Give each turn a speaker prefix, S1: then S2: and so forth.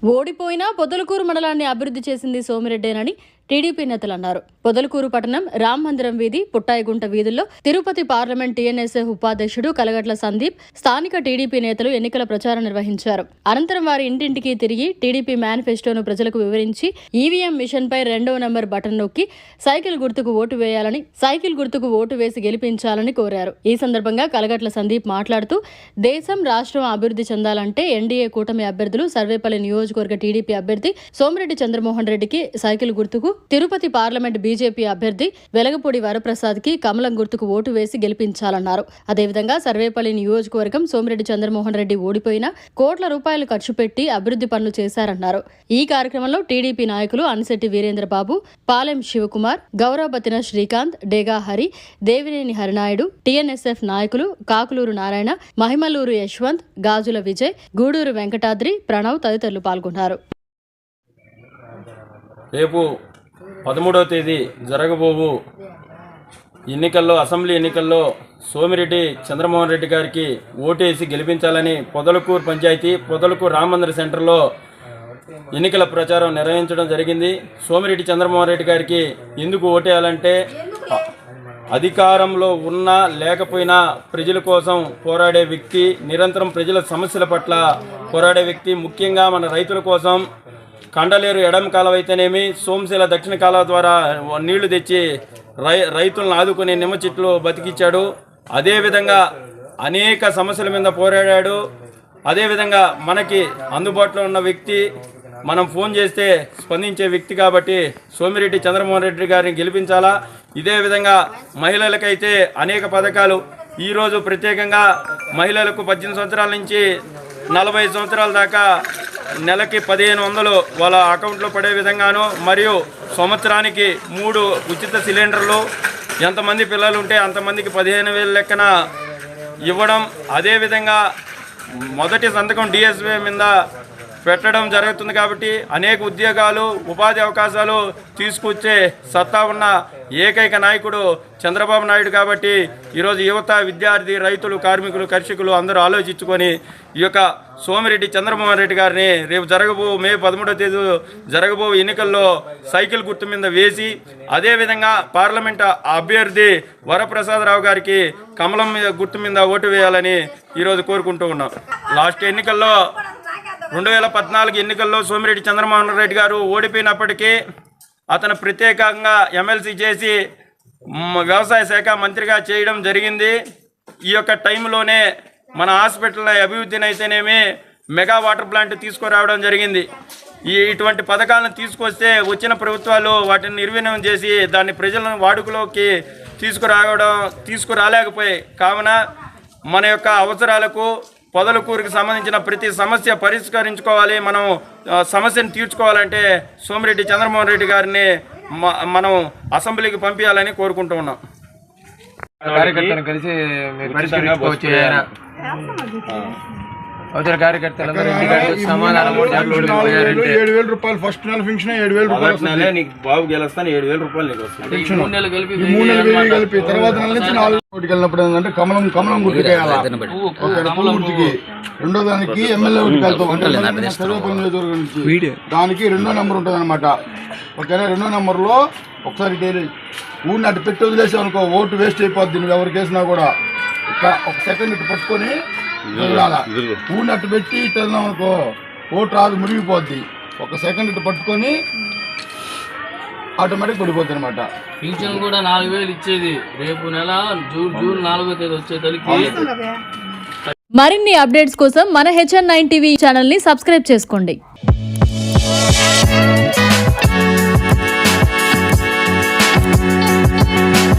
S1: ఓడిపోయినా పొదలకూరు మండలాన్ని అభివృద్ధి చేసింది సోమిరెడ్డేనని టీడీపీ నేతలు అన్నారు. పొదలకూరు పట్టణం రామ్ మందిరం వీధి, పుట్టాయిగుంట వీధుల్లో తిరుపతి పార్లమెంట్ టీఎన్ఎస్ఎఫ్ ఉపాధ్యక్షుడు కలగట్ల సందీప్, స్థానిక టీడీపీ నేతలు ఎన్నికల ప్రచారం నిర్వహించారు. అనంతరం వారి ఇంటింటికి తిరిగి టీడీపీ మేనిఫెస్టోను ప్రజలకు వివరించి ఈవీఎం మిషన్పై 2వ నంబర్ బటన్ నొక్కి సైకిల్ గుర్తుకు ఓటు వేసి గెలిపించాలని కోరారు. ఈ సందర్భంగా కలగట్ల సందీప్ మాట్లాడుతూ, దేశం రాష్ట్రం అభివృద్ధి చెందాలంటే ఎన్డీఏ కూటమి అభ్యర్థులు సర్వేపల్లి నియోజకవర్గ టీడీపీ అభ్యర్థి సోమిరెడ్డి చంద్రమోహన్ రెడ్డికి సైకిల్ గుర్తుకు, తిరుపతి పార్లమెంట్ బీజేపీ అభ్యర్థి వెలగపూడి వరప్రసాద్ కి కమలం గుర్తుకు ఓటు వేసి గెలిపించాలన్నారు. అదేవిధంగా సర్వేపల్లి నియోజకవర్గం సోమిరెడ్డి చంద్రమోహన్ రెడ్డి ఓడిపోయినా కోట్ల రూపాయలు ఖర్చు పెట్టి అభివృద్ధి పనులు చేశారన్నారు. ఈ కార్యక్రమంలో టీడీపీ నాయకులు అనిశెట్టి వీరేంద్రబాబు, పాలెం శివకుమార్, గౌరవబతిన శ్రీకాంత్, డేగా హరి, దేవినేని హరినాయుడు, టీఎన్ఎస్ఎఫ్ నాయకులు కాకులూరు నారాయణ, మహిమలూరు యశ్వంత్, గాజుల విజయ్, గూడూరు వెంకటాద్రి, ప్రణవ్ తదితరులు పాల్గొన్నారు.
S2: రేపు 13వ తేదీ జరగబోవు ఎన్నికల్లో, అసెంబ్లీ ఎన్నికల్లో సోమిరెడ్డి చంద్రమోహన్ రెడ్డి గారికి ఓటేసి గెలిపించాలని పొదలకూరు పంచాయతీ, పొదలకూరు రామమందిర సెంటర్లో ఎన్నికల ప్రచారం నిర్వహించడం జరిగింది. సోమిరెడ్డి చంద్రమోహన్ రెడ్డి గారికి ఎందుకు ఓటేయాలంటే, అధికారంలో ఉన్నా లేకపోయినా ప్రజల కోసం పోరాడే వ్యక్తి, నిరంతరం ప్రజల సమస్యల పట్ల పోరాడే వ్యక్తి. ముఖ్యంగా మన రైతుల కోసం కండలేరు ఎడమ కాలువ అయితేనేమి, సోమశీల దక్షిణ కాలువ ద్వారా నీళ్లు తెచ్చి రైతులను ఆదుకునే నిమ్మ చెట్లు బతికిచ్చాడు. అదేవిధంగా అనేక సమస్యల మీద పోరాడాడు. అదేవిధంగా మనకి అందుబాటులో ఉన్న వ్యక్తి, మనం ఫోన్ చేస్తే స్పందించే వ్యక్తి కాబట్టి సోమిరెడ్డి చంద్రమోహన్ రెడ్డి గారిని గెలిపించాలా. ఇదే విధంగా మహిళలకైతే అనేక పథకాలు, ఈరోజు ప్రత్యేకంగా మహిళలకు 18 సంవత్సరాల నుంచి 40 సంవత్సరాల దాకా నెలకి 1500 వాళ్ళ అకౌంట్లో పడే విధంగాను, మరియు సంవత్సరానికి 3 ఉచిత సిలిండర్లు, ఎంతమంది పిల్లలు ఉంటే అంతమందికి 15,000 లెక్కన ఇవ్వడం. అదేవిధంగా మొదటి సంతకం డిఎస్వే మీద పెట్టడం జరుగుతుంది. కాబట్టి అనేక ఉద్యోగాలు, ఉపాధి అవకాశాలు తీసుకొచ్చే సత్తా ఉన్న ఏకైక నాయకుడు చంద్రబాబు నాయుడు. కాబట్టి ఈరోజు యువత, విద్యార్థి, రైతులు, కార్మికులు, కర్షకులు అందరూ ఆలోచించుకొని ఈ యొక్క సోమిరెడ్డి చంద్రమోహన్ రెడ్డి గారిని రేపు మే 13వ తేదీ జరగబో ఎన్నికల్లో సైకిల్ గుర్తు మీద వేసి, అదేవిధంగా పార్లమెంట్ అభ్యర్థి వరప్రసాదరావు గారికి కమలం గుర్తు మీద ఓటు వేయాలని ఈరోజు కోరుకుంటూ ఉన్నాం. లాస్ట్ ఎన్నికల్లో 2014 ఎన్నికల్లో సోమిరెడ్డి చంద్రమోహన్ రెడ్డి గారు ఓడిపోయినప్పటికీ అతను ప్రత్యేకంగా ఎమ్మెల్సీ చేసి వ్యవసాయ శాఖ మంత్రిగా చేయడం జరిగింది. ఈ యొక్క టైంలోనే మన హాస్పిటల్ అభివృద్ధిని అయితేనేమి, మెగా వాటర్ ప్లాంట్ తీసుకురావడం జరిగింది. ఇటువంటి పథకాలను తీసుకొస్తే వచ్చిన ప్రభుత్వాలు వాటిని నిర్వీర్యం చేసి దాన్ని ప్రజలను వాడుకలోకి తీసుకురాలేకపోయాయి. కావున మన యొక్క అవసరాలకు, పొదలకూరుకి సంబంధించిన ప్రతి సమస్య పరిష్కరించుకోవాలి, మనం సమస్యను తీర్చుకోవాలంటే సోమిరెడ్డి చంద్రమోహన్ రెడ్డి గారిని మనం అసెంబ్లీకి పంపించాలని కోరుకుంటూ ఉన్నాం.
S3: కార్యకర్తలను కలిసి కార్యకర్తలందరూ సమాధానం
S4: 7,000 రూపాయలు ఫస్ట్ నెల ఫింక్షన్, 7,000
S2: నీకు బాబు గెలుస్తాను, 7,000 రూపాయలు నీకు వస్తుంది.
S4: 3 నెలలు కలిపి తర్వాత నెల నుంచి 4 ఓటుకి వెళ్ళినప్పుడు ఏంటంటే కమలం గుర్తుకేయాలి. పువ్వు గుర్తుకి. రెండో దానికి ఎమ్మెల్యే ఓటుకి వెళ్తాం. సర్వేపల్లి నియోజకవర్గం నుంచి దానికి 2వ నెంబర్ ఉంటుంది అనమాట. ఓకేనా, 2వ నెంబర్లో ఒకసారి ఊరిని అటు పెట్టి వదిలేసావు అనుకో, ఓటు వేస్ట్ అయిపోద్ది. నువ్వు ఎవరికి వేసినా కూడా ఒక సెకండ్ ఇటు పట్టుకొని ఊరిని అటు పెట్టి ఇటు వెళ్దాం అనుకో, ఓటు రాదు, మురిగిపోద్ది. ఒక సెకండ్ ఇటు పట్టుకొని ఆటోమేటిక్ పడిపోద్ది అనమాట.
S5: పింఛన్ కూడా 4,000 ఇచ్చేది రేపు నెల జూన్ 4వ తేదీ వచ్చేసరికి.
S1: మరిన్ని అప్డేట్స్ కోసం మన HN9 టీవీ ఛానల్ ని సబ్స్క్రైబ్ చేసుకోండి.